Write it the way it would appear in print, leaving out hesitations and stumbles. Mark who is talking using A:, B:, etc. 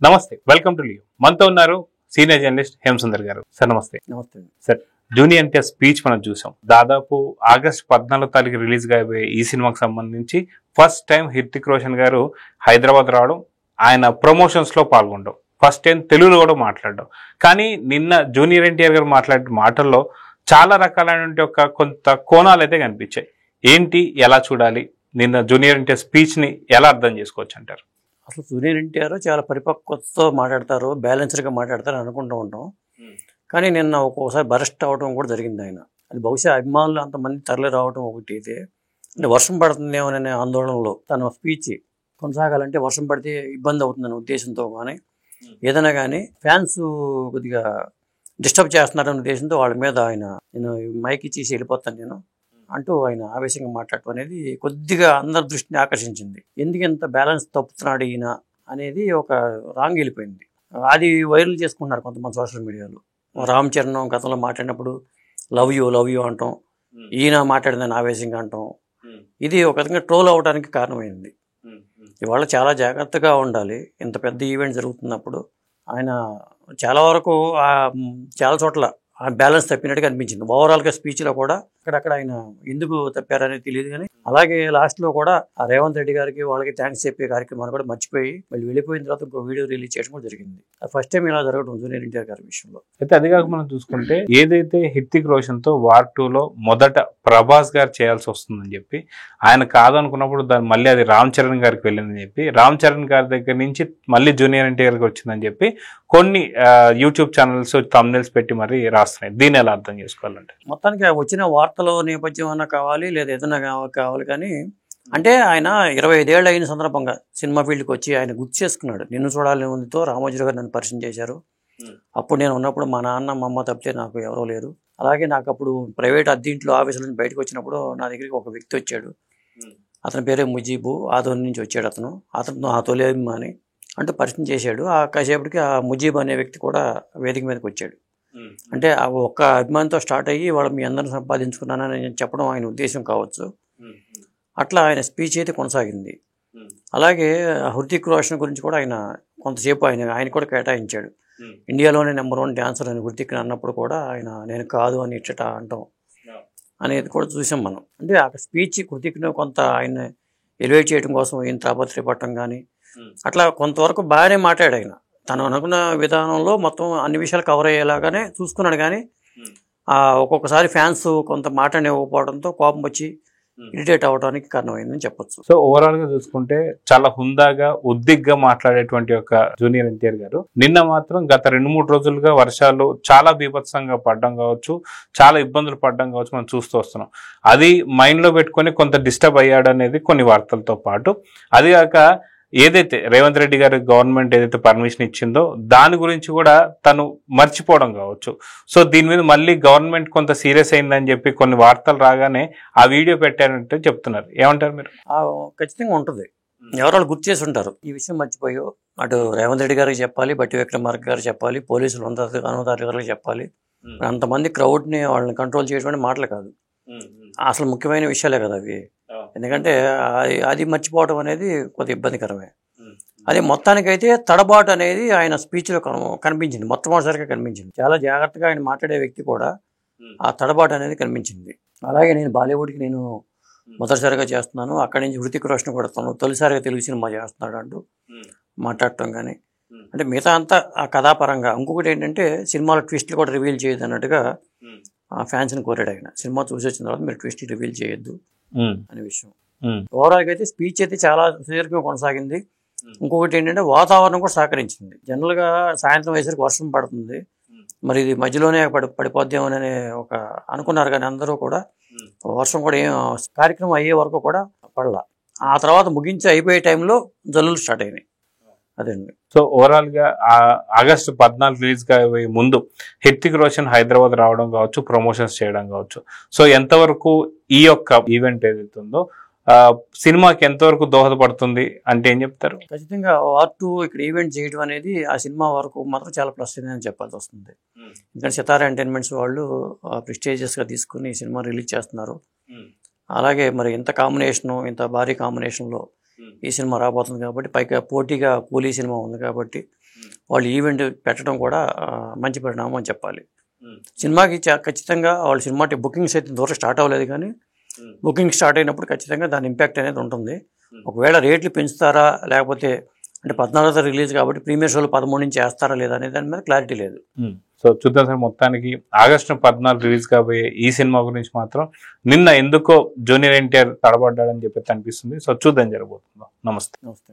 A: నమస్తే, welcome to Leo. మనతో ఉన్నారు సీనియర్ జర్నలిస్ట్ హేమసుందర్ గారు. సార్ నమస్తే.
B: నమస్తే.
A: సార్, జూనియర్ ఎన్టీఆర్ స్పీచ్ మనం చూసాం. దాదాపు ఆగస్టు 14 తారీఖు రిలీజ్ కాబోయే ఈ సినిమాకి సంబంధించి ఫస్ట్ టైం హృతిక్ రోషన్ గారు హైదరాబాద్ రావడం, ఆయన ప్రమోషన్స్ లో పాల్గొనడం, ఫస్ట్ టైం తెలుగులో కూడా మాట్లాడడం. కానీ నిన్న జూనియర్ ఎన్టీఆర్ గారు మాట్లాడే మాటల్లో చాలా రకాలైన కొంత కోణాలు అయితే కనిపించాయి. ఏంటి, ఎలా చూడాలి? నిన్న జూనియర్ ఎన్టీఆర్ స్పీచ్ ని ఎలా అర్థం చేసుకోవచ్చు అంటారు?
B: అసలు జూనియర్ ఎన్టీఆర్ చాలా పరిపక్వతతో మాట్లాడతారు, బ్యాలెన్స్డ్గా మాట్లాడతారు అనుకుంటూ ఉంటాం. కానీ నిన్న ఒక్కోసారి బరెస్ట్ అవడం కూడా జరిగింది ఆయన. అది బహుశా అభిమానులు అంతమంది తరలి రావడం ఒకటి అయితే, అంటే వర్షం పడుతుందేమోననే ఆందోళనలో తన స్పీచ్ కొనసాగాలంటే వర్షం పడితే ఇబ్బంది అవుతుందనే ఉద్దేశంతో కానీ ఏదైనా కానీ ఫ్యాన్స్ కొద్దిగా డిస్టర్బ్ చేస్తున్నారనే ఉద్దేశంతో వాళ్ళ మీద ఆయన నేను మైక్ ఇచ్చేసి వెళ్ళిపోతాను నేను అంటూ ఆయన ఆవేశంగా మాట్లాడటం అనేది కొద్దిగా అందరి దృష్టిని ఆకర్షించింది. ఎందుకు ఇంత బ్యాలెన్స్ తప్పుతున్నాడు ఈయన అనేది ఒక రాంగ్ వెళ్ళిపోయింది. అది వైరల్ చేసుకుంటున్నారు కొంతమంది సోషల్ మీడియాలో. రామ్ చరణ్ గతంలో మాట్లాడినప్పుడు లవ్ యూ అంటాం, ఈయన మాట్లాడిందని ఆవేశంగా అంటాం. ఇది ఒక విధంగా ట్రోల్ అవ్వడానికి కారణమైంది. ఇవాళ చాలా జాగ్రత్తగా ఉండాలి. ఇంత పెద్ద ఈవెంట్ జరుగుతున్నప్పుడు ఆయన చాలా వరకు చాలా చోట్ల బ్యాలెన్స్ తప్పినట్టుగా అనిపించింది. ఓవరాల్గా స్పీచ్లో కూడా అక్కడక్కడ ఆయన ఎందుకు తప్పారనేది తెలియదు. కానీ అలాగే లాస్ట్లో కూడా ఆ రేవంత్ రెడ్డి గారికి వాళ్ళకి థ్యాంక్స్ చెప్పే కార్యక్రమాన్ని కూడా మర్చిపోయి మళ్ళీ వెళ్ళిపోయిన తర్వాత ఇంకో వీడియో రిలీజ్ చేయడం కూడా జరిగింది. అది ఫస్ట్ టైం ఇలా జరగడం జూనియర్ ఎన్టీఆర్ గారి విషయంలో.
A: అయితే అది కాక మనం చూసుకుంటే ఏదైతే హృతిక్ రోషన్ తో వార్ 2లో మొదట ప్రభాస్ గారు చేయాల్సి వస్తుందని చెప్పి ఆయన కాదనుకున్నప్పుడు దాన్ని మళ్ళీ అది రామ్ చరణ్ గారికి వెళ్ళిందని చెప్పి, రామ్ చరణ్ గారి దగ్గర నుంచి మళ్ళీ జూనియర్ ఎన్టీఆర్ కి వచ్చిందని చెప్పి కొన్ని యూట్యూబ్ ఛానల్స్ థంబ్నెయిల్స్ పెట్టి మరి రాస్తున్నాయి. దీన్ని ఎలా అర్థం చేసుకోవాలంటే
B: మొత్తానికి వచ్చిన వార్తలో నేపథ్యం అన్నా కావాలి, లేదా ఏదైనా కావాలి. కానీ అంటే ఆయన 25 ఏళ్ళు అయిన సందర్భంగా సినిమా ఫీల్డ్కి వచ్చి ఆయన గుర్తు చేసుకున్నాడు. నిన్ను చూడాలని ఉందితో రామోజీరావు గారు నన్ను పరిచయం చేశారు. అప్పుడు నేను ఉన్నప్పుడు మా నాన్న మా అమ్మ తప్పితే నాకు ఎవరో లేరు. అలాగే నాకు అప్పుడు ప్రైవేట్ అద్దీంట్లో ఆఫీసుల నుంచి బయటకు వచ్చినప్పుడు నా దగ్గరికి ఒక వ్యక్తి వచ్చాడు. అతని పేరే ముజీబు, ఆదోని నుంచి వచ్చాడు. అతను ఆ తొలి అభిమాని అంటూ పరిచయం చేశాడు. ఆ కాసేపటికి ఆ ముజీబ్ అనే వ్యక్తి కూడా వేదిక మీదకి వచ్చాడు. అంటే ఆ ఒక్క అభిమానితో స్టార్ట్ అయ్యి వాళ్ళు మీ అందరిని సంపాదించుకున్నానని చెప్పడం ఆయన ఉద్దేశం కావచ్చు. అట్లా ఆయన స్పీచ్ అయితే కొనసాగింది. అలాగే హృతిక్ రోషన్ గురించి కూడా ఆయన కొంతసేపు ఆయన కూడా కేటాయించాడు. ఇండియాలోనే నెంబర్ 1 డాన్సర్ అని హృతిక్ అన్నప్పుడు కూడా ఆయన నేను కాదు అని ఇచ్చట అంటాం అనేది కూడా చూసాం మనం. అంటే ఆ స్పీచ్ హృతిక్ను కొంత ఆయన ఎలివేట్ చేయడం కోసం ఈయన తాపత్రయపడటం కానీ అట్లా కొంతవరకు బాగానే మాట్లాడు ఆయన. తను అనుకున్న విధానంలో మొత్తం అన్ని విషయాలు కవర్ అయ్యేలాగానే చూసుకున్నాడు. కానీ ఒక్కొక్కసారి ఫ్యాన్స్ కొంత మాట్లాడనివ్వకపోవడంతో కోపం వచ్చి ఇరిటేట్ అవ్వడానికి కారణమైందని చెప్పొచ్చు.
A: సో ఓవరాల్ గా చూసుకుంటే చాలా హుందాగా ఉద్దిగ్గా మాట్లాడేటువంటి ఒక జూనియర్ ఎన్టీఆర్ గారు నిన్న మాత్రం గత 2-3 రోజులుగా వర్షాలు చాలా బీభత్సంగా పడడం కావచ్చు, చాలా ఇబ్బందులు పడడం కావచ్చు మనం చూస్తూ వస్తున్నాం. అది మైండ్ లో పెట్టుకొని కొంత డిస్టర్బ్ అయ్యాడు అనేది కొన్ని వార్తలతో పాటు, అది కాక ఏదైతే రేవంత్ రెడ్డి గారి గవర్నమెంట్ ఏదైతే పర్మిషన్ ఇచ్చిందో దాని గురించి కూడా తను మర్చిపోవడం కావచ్చు. సో దీని మీద మళ్ళీ గవర్నమెంట్ కొంత సీరియస్ అయిందని చెప్పి కొన్ని వార్తలు రాగానే ఆ వీడియో పెట్టారంటే చెప్తున్నారు. ఏమంటారు మీరు?
B: ఖచ్చితంగా ఉంటుంది. ఎవరు గుర్తు చేసి ఉంటారు ఈ విషయం మర్చిపోయో. అటు రేవంత్ రెడ్డి గారికి చెప్పాలి, బట్టి విక్రమార్క గారు చెప్పాలి, పోలీసులు ఉన్నతాధికారులకు చెప్పాలి. అంతమంది క్రౌడ్ని వాళ్ళని కంట్రోల్ చేయడం మాటలు కాదు, అసలు ముఖ్యమైన విషయాలే కదా అవి. ఎందుకంటే అది మర్చిపోవడం అనేది కొద్దిగా ఇబ్బందికరమే. అదే మొత్తానికైతే తడబాటు అనేది ఆయన స్పీచ్లో కనిపించింది, మొట్టమొదటిసారిగా కనిపించింది. చాలా జాగ్రత్తగా ఆయన మాట్లాడే వ్యక్తి కూడా ఆ తడబాటు అనేది కనిపించింది. అలాగే నేను బాలీవుడ్కి నేను మొదటిసారిగా చేస్తున్నాను, అక్కడి నుంచి హృతిక్ రోషన్ కూడా తొలిసారిగా తెలుగు సినిమా చేస్తున్నాడు అంటూ మాట్లాడటం కానీ, అంటే మిగతా అంతా ఆ కథాపరంగా. ఇంకొకటి ఏంటంటే సినిమాలో ట్విస్ట్లు కూడా రివీల్ చేయొద్దు అన్నట్టుగా ఆ ఫ్యాన్స్ని కోరాడు ఆయన. సినిమా చూసి వచ్చిన తర్వాత మీరు ట్విస్ట్ రివీల్ చేయొద్దు అనే విషయం. ఓవరాల్గా అయితే స్పీచ్ అయితే చాలా సుదీర్ఘంగా కొనసాగింది. ఇంకొకటి ఏంటంటే వాతావరణం కూడా సహకరించింది. జనరల్గా సాయంత్రం వేసరికి వర్షం పడుతుంది, మరి ఇది మధ్యలోనే పడిపోద్దామని ఒక అనుకున్నారు. కానీ అందరూ కూడా వర్షం కూడా ఏం కార్యక్రమం అయ్యే వరకు కూడా పడలా. ఆ తర్వాత ముగించి అయిపోయే టైంలో జల్లులు స్టార్ట్ అయినాయి. అదండి.
A: సో ఓవరాల్ గా ఆగస్టు 14 రిలీజ్ కాబోయే ముందు హృతిక్ రోషన్ హైదరాబాద్ రావడం కావచ్చు, ప్రమోషన్స్ చేయడం కావచ్చు, సో ఎంతవరకు ఈ యొక్క ఈవెంట్ ఏదైతే ఉందో సినిమాకి ఎంతవరకు దోహదపడుతుంది అంటే ఏం చెప్తారు?
B: ఖచ్చితంగా వార్ 2 ఇక్కడ ఈవెంట్ చేయడం అనేది ఆ సినిమా వరకు మాత్రం చాలా ప్లస్ అని చెప్పాల్సి వస్తుంది. ఎందుకంటే సితారా ఎంటర్టైన్మెంట్స్ వాళ్ళు ప్రెస్టీజియస్గా తీసుకుని ఈ సినిమా రిలీజ్ చేస్తున్నారు. అలాగే మరి ఇంత కాంబినేషను, ఇంత భారీ కాంబినేషన్లో ఈ సినిమా రాబోతుంది కాబట్టి, పైగా పోటీగా కూలీ సినిమా ఉంది కాబట్టి వాళ్ళు ఈవెంట్ పెట్టడం కూడా మంచి పరిణామం అని చెప్పాలి. సినిమాకి ఖచ్చితంగా వాళ్ళ సినిమా బుకింగ్స్ అయితే దూరం స్టార్ట్ అవ్వలేదు, కానీ బుకింగ్ స్టార్ట్ అయినప్పుడు ఖచ్చితంగా దాని ఇంపాక్ట్ అనేది ఉంటుంది. ఒకవేళ రేట్లు పెంచుతారా లేకపోతే అంటే 14వ రిలీజ్ కాబట్టి ప్రీమియర్ షోలు 13 నుంచి వేస్తారా లేదా అనే దాని మీద క్లారిటీ లేదు.
A: సో చూద్దాం సార్. మొత్తానికి ఆగస్టు 14 రిలీజ్ కాబోయే ఈ సినిమా గురించి మాత్రం నిన్న ఎందుకో జూనియర్ ఎన్టీఆర్ తడబడ్డాడని చెప్పి అనిపిస్తుంది. సో చూద్దాం జరగబోతుందో. నమస్తే.
B: నమస్తే.